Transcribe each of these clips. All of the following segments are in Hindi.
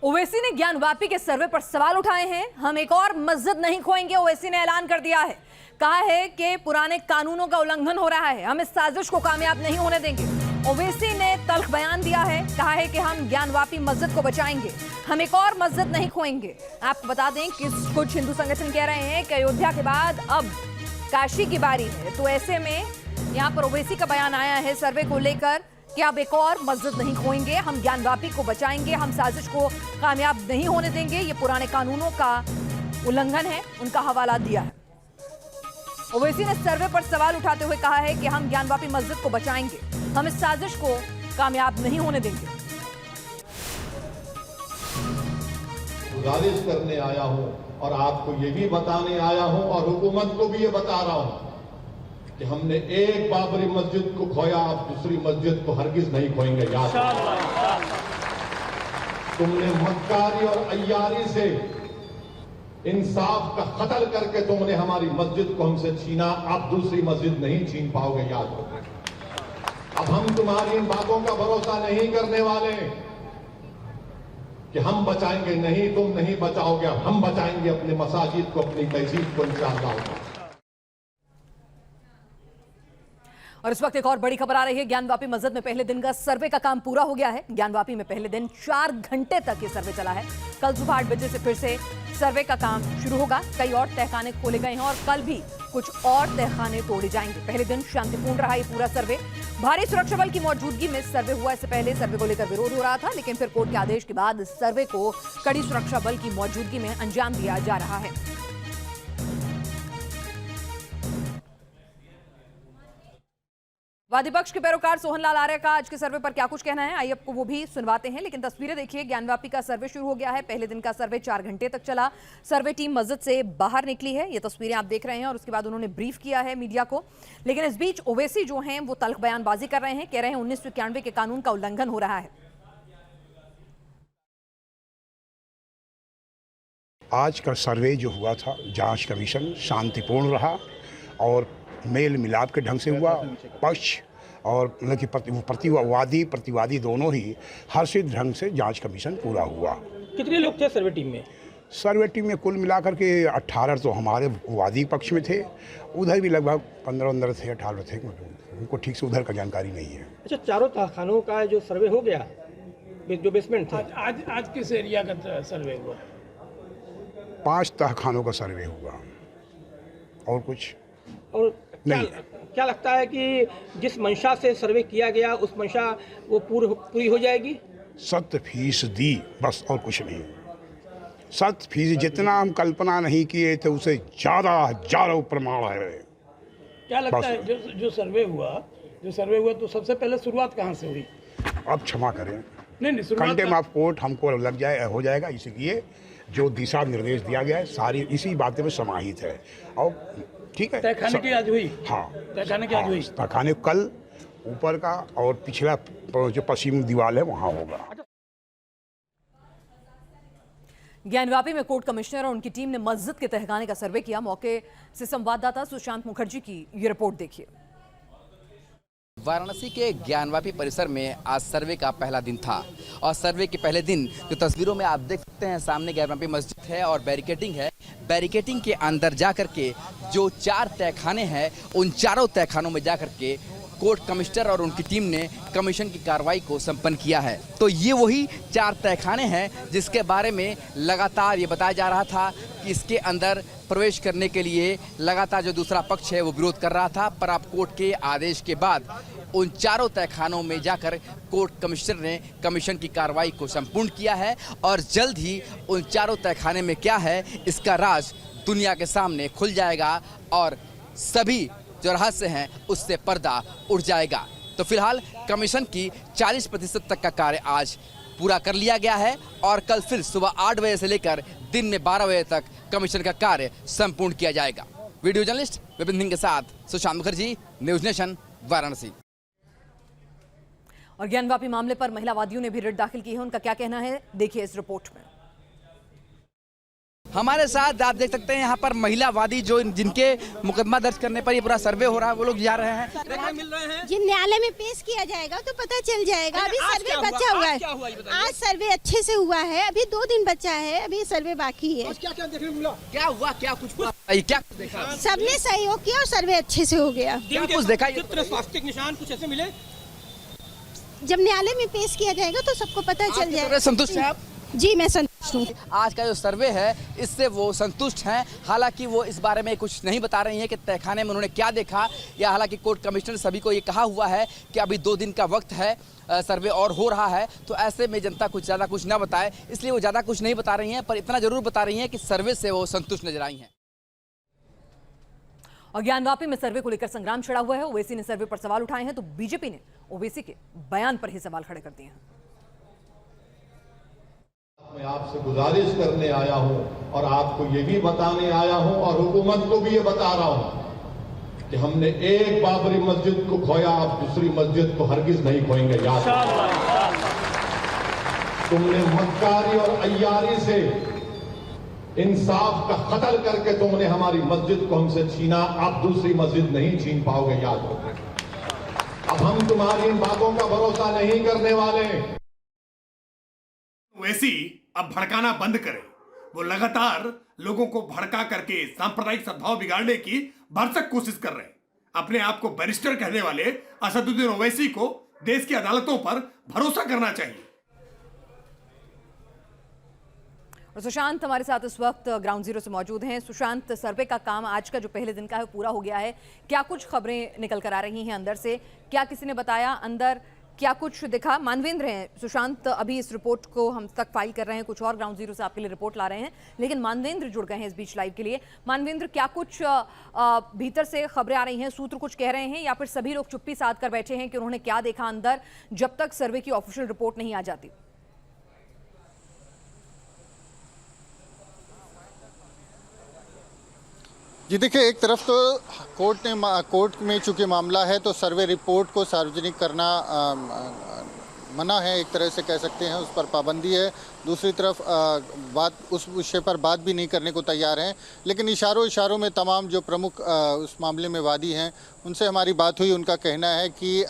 ओवैसी ने ज्ञानवापी के सर्वे पर सवाल उठाए हैं। हम एक और मस्जिद नहीं खोएंगे, ओवैसी ने ऐलान कर दिया है। कहा है कि पुराने कानूनों का उल्लंघन हो रहा है, हम इस साजिश को कामयाब नहीं होने देंगे। ओवैसी ने तल्ख बयान दिया है, कहा है कि हम ज्ञानवापी मस्जिद को बचाएंगे, हम एक और मस्जिद नहीं खोएंगे। आपको बता दें कि कुछ हिंदू संगठन कह रहे हैं कि अयोध्या के बाद अब काशी की बारी है, तो ऐसे में यहां पर ओवैसी का बयान आया है सर्वे को लेकर कि अब एक और मस्जिद नहीं खोएंगे, हम ज्ञानवापी को बचाएंगे, हम साजिश को कामयाब नहीं होने देंगे। ये पुराने कानूनों का उल्लंघन है, उनका हवाला दिया है। ओवैसी ने सर्वे पर सवाल उठाते हुए कहा है कि हम ज्ञानवापी मस्जिद को बचाएंगे, हम इस साजिश को कामयाब नहीं होने देंगे। गुजारिश करने आया हूं और आपको ये भी बताने आया हूं और हुकूमत को भी ये बता रहा हूं कि हमने एक बाबरी मस्जिद को खोया, अब दूसरी मस्जिद को हरगिज नहीं खोएंगे। याद तुमने मक्कारी और अय्यारी से इंसाफ का कत्ल करके तुमने हमारी मस्जिद को हमसे छीना, अब दूसरी मस्जिद नहीं छीन पाओगे। याद रखो, अब हम तुम्हारी इन बातों का भरोसा नहीं करने वाले कि हम बचाएंगे, नहीं तुम नहीं बचाओगे, अब हम बचाएंगे अपने मसाजिद को, अपनी तहजीब को इंशाअल्लाह। और इस वक्त एक और बड़ी खबर आ रही है। ज्ञानवापी मस्जिद में पहले दिन का सर्वे का काम पूरा हो गया है। ज्ञानवापी में पहले दिन 4 घंटे तक ये सर्वे चला है। कल सुबह 8 बजे से फिर से सर्वे का काम शुरू होगा। कई और तहखाने खोले गए हैं और कल भी कुछ और तहखाने तोड़े जाएंगे। पहले दिन शांतिपूर्ण रहा ये पूरा सर्वे। भारी सुरक्षा बल की मौजूदगी में सर्वे हुआ। इससे पहले सर्वे को लेकर विरोध हो रहा था, लेकिन फिर कोर्ट के आदेश के बाद इस सर्वे को कड़ी सुरक्षा बल की मौजूदगी में अंजाम दिया जा रहा है। वादी पक्ष के पैरोकार सोहनलाल आर्य का आज के सर्वे पर क्या कुछ कहना है, आइए आपको वो भी सुनवाते हैं। लेकिन तस्वीरें देखिए, ज्ञानवापी का सर्वे शुरू हो गया है। पहले दिन का सर्वे 4 घंटे तक चला। सर्वे टीम मस्जिद से बाहर निकली है, ये तस्वीरें आप देख रहे हैं, और उसके बाद उन्होंने ब्रीफ किया है मीडिया को। लेकिन इस बीच ओवैसी जो हैं वो तल्ख बयानबाजी कर रहे हैं, कह रहे हैं 1991 के कानून का उल्लंघन हो रहा है। आज का सर्वे जो हुआ था, जांच कमीशन शांतिपूर्ण रहा और मेल मिलाप के ढंग से हुआ। पक्ष और मतलब कि प्रतिवादी दोनों ही हर्षित ढंग से जांच कमीशन पूरा हुआ। कितने लोग थे सर्वे टीम में? सर्वे टीम में कुल मिलाकर के 18 तो हमारे वादी पक्ष में थे, उधर भी लगभग 15 थे, 18 थे। उनको ठीक से उधर का जानकारी नहीं है। अच्छा, चारों तहखानों का जो सर्वे हो गया, जो बेसमेंट थे, आज किस एरिया का सर्वे हुआ? 5 तहखानों का सर्वे हुआ और कुछ और नहीं। क्या लगता है कि जिस मंशा से सर्वे किया गया उस मंशा वो पूरी हो जाएगी? 100% बस, और कुछ नहीं। 100% जितना हम कल्पना नहीं किए थे उससे ज़्यादा हजारों प्रमाण है। क्या लगता है जो सर्वे हुआ तो सबसे पहले शुरुआत कहाँ से हुई? अब क्षमा करें, नहीं कंटेम्प्ट ऑफ कोर्ट हमको हो जाएगा, इसलिए जो दिशा निर्देश दिया गया है सारी इसी बातें में समाहित है। और ठीक है, तहखाने की आज हुई? हाँ, तहखाने की आज हुई। तहखाने कल ऊपर का और पिछला जो पश्चिम दीवार है वहाँ होगा। ज्ञानवापी में कोर्ट कमिश्नर और उनकी टीम ने मस्जिद के तहखाने का सर्वे किया। मौके से संवाददाता सुशांत मुखर्जी की ये रिपोर्ट देखिए। वाराणसी के ज्ञानवापी परिसर में आज सर्वे का पहला दिन था और सर्वे के पहले दिन जो तस्वीरों में आप देख सकते हैं, सामने ज्ञानवापी मस्जिद है और बैरिकेडिंग है। बैरिकेडिंग के अंदर जाकर के जो 4 तहखाने हैं, उन चारों तहखानों में जाकर के कोर्ट कमिश्नर और उनकी टीम ने कमीशन की कार्रवाई को संपन्न किया है। तो ये वही 4 तहखाने हैं जिसके बारे में लगातार ये बताया जा रहा था कि इसके अंदर प्रवेश करने के लिए लगातार जो दूसरा पक्ष है वो विरोध कर रहा था। पर अब कोर्ट के आदेश के बाद उन चारों तहखानों में जाकर कोर्ट कमिश्नर ने कमीशन की कार्रवाई को संपूर्ण किया है और जल्द ही उन चारों तहखाने में क्या है इसका राज दुनिया के सामने खुल जाएगा और सभी जो रहस्य हैं उससे पर्दा उठ जाएगा। तो फिलहाल कमीशन की 40% तक का कार्य आज पूरा कर लिया गया है और कल फिर सुबह 8 बजे से लेकर दिन में 12 बजे तक कमीशन का कार्य संपूर्ण किया जाएगा। वीडियो जर्नलिस्ट विपिन सिंह के साथ सुशांत मुखर्जी, न्यूज नेशन, वाराणसी। और ज्ञानवापी मामले पर महिला वादियों ने भी रिट दाखिल की है, उनका क्या कहना है देखिए इस रिपोर्ट में। हमारे साथ आप देख सकते हैं यहाँ पर महिलावादी जो जिनके मुकदमा दर्ज करने पर ये पूरा सर्वे हो रहा है, वो लोग जा रहे हैं, देखने मिल रहे हैं। जिन न्यायालय में पेश किया जाएगा तो पता चल जाएगा। अभी सर्वे बचा हुआ है, आज सर्वे अच्छे से हुआ है, अभी 2 दिन बचा है, अभी सर्वे बाकी है। क्या क्या देखने मिला? क्या हुआ, क्या कुछ हुआ, क्या कुछ देखा? सबने सहयोग किया और सर्वे अच्छे से हो गया। क्या कुछ देखा? चित्र, स्वास्थ्य निशान कुछ ऐसे मिले? जब न्यायालय में पेश किया जाएगा तो सबको पता चल जाएगा। संतुष्ट है आप? जी मैं संतुष्ट हूँ। आज का जो सर्वे है इससे वो संतुष्ट हैं। हालांकि वो इस बारे में कुछ नहीं बता रही हैं कि तहखाने में उन्होंने क्या देखा, या हालांकि कोर्ट कमिश्नर सभी को ये कहा हुआ है कि अभी 2 दिन का वक्त है, सर्वे और हो रहा है, तो ऐसे में जनता कुछ ज़्यादा कुछ ना बताए, इसलिए वो ज़्यादा कुछ नहीं बता रही हैं, पर इतना जरूर बता रही हैं कि सर्वे से वो संतुष्ट नजर आई हैं। और ज्ञानवापी में सर्वे को लेकर संग्राम छिड़ा हुआ है। ओवैसी ने सर्वे पर सवाल उठाए हैं तो बीजेपी ने ओवैसी के बयान पर ही सवाल खड़े कर दिए हैं। मैं आपसे गुजारिश करने आया हूं और आपको ये भी बताने आया हूं और हुकूमत को भी ये बता रहा हूं कि हमने एक बाबरी मस्जिद को खोया, आप दूसरी मस्जिद को हरगिज नहीं खोएंगे। याद तुमने मक्कारी और अय्यारी से इंसाफ का कत्ल करके तुमने हमारी मस्जिद को हमसे छीना, आप दूसरी मस्जिद नहीं छीन पाओगे। याद रखो, अब हम तुम्हारी इन बातों का भरोसा नहीं करने वाले। ओवैसी अब भड़काना बंद करे। वो लगातार लोगों को भड़का करके सांप्रदायिक सद्भाव बिगाड़ने की भरसक कोशिश कर रहे हैं। अपने आप को बैरिस्टर कहने वाले असदुद्दीन ओवैसी को देश की अदालतों पर भरोसा करना चाहिए। और सुशांत हमारे साथ इस वक्त ग्राउंड जीरो से मौजूद हैं। सुशांत, सर्वे का काम आज का जो पहले दिन का है पूरा हो गया है, क्या कुछ खबरें निकल कर आ रही हैं अंदर से? क्या किसी ने बताया अंदर क्या कुछ दिखा? मानवेंद्र हैं सुशांत, अभी इस रिपोर्ट को हम तक फाइल कर रहे हैं, कुछ और ग्राउंड जीरो से आपके लिए रिपोर्ट ला रहे हैं, लेकिन मानवेंद्र जुड़ गए हैं इस बीच लाइव के लिए। मानवेंद्र, क्या कुछ भीतर से खबरें आ रही हैं, सूत्र कुछ कह रहे हैं, या फिर सभी लोग चुप्पी साध कर बैठे हैं कि उन्होंने क्या देखा अंदर जब तक सर्वे की ऑफिशियल रिपोर्ट नहीं आ जाती? जी देखिए, एक तरफ तो कोर्ट में चूंकि मामला है तो सर्वे रिपोर्ट को सार्वजनिक करना मना है, एक तरह से कह सकते हैं, उस पर पाबंदी है। दूसरी तरफ उस विषय पर बात भी नहीं करने को तैयार हैं। लेकिन इशारों में तमाम जो प्रमुख उस मामले में वादी हैं उनसे हमारी बात हुई। उनका कहना है कि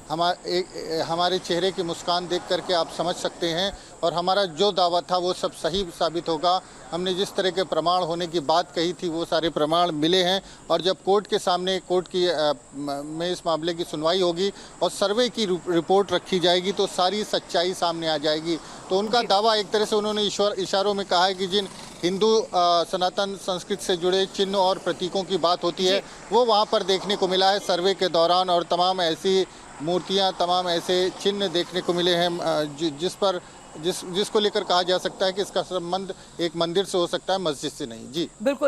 हमारे चेहरे की मुस्कान देख करके आप समझ सकते हैं और हमारा जो दावा था वो सब सही साबित होगा। हमने जिस तरह के प्रमाण होने की बात कही थी वो सारे प्रमाण मिले हैं, और जब कोर्ट के सामने में इस मामले की सुनवाई होगी और सर्वे की रिपोर्ट रखी जाएगी तो सारी सच्चाई सामने आ जाएगी। तो उनका दावा, एक तरह से उन्होंने इशारों में कहा है कि जिन हिंदू सनातन संस्कृति से जुड़े चिन्ह और प्रतीकों की बात होती है वो वहाँ पर देखने को मिला है सर्वे के दौरान, और तमाम ऐसी मूर्तियाँ, तमाम ऐसे चिन्ह देखने को मिले हैं जिसको लेकर कहा जा सकता है कि इसका संबंध एक मंदिर से हो सकता है, मस्जिद से नहीं। जी बिल्कुल।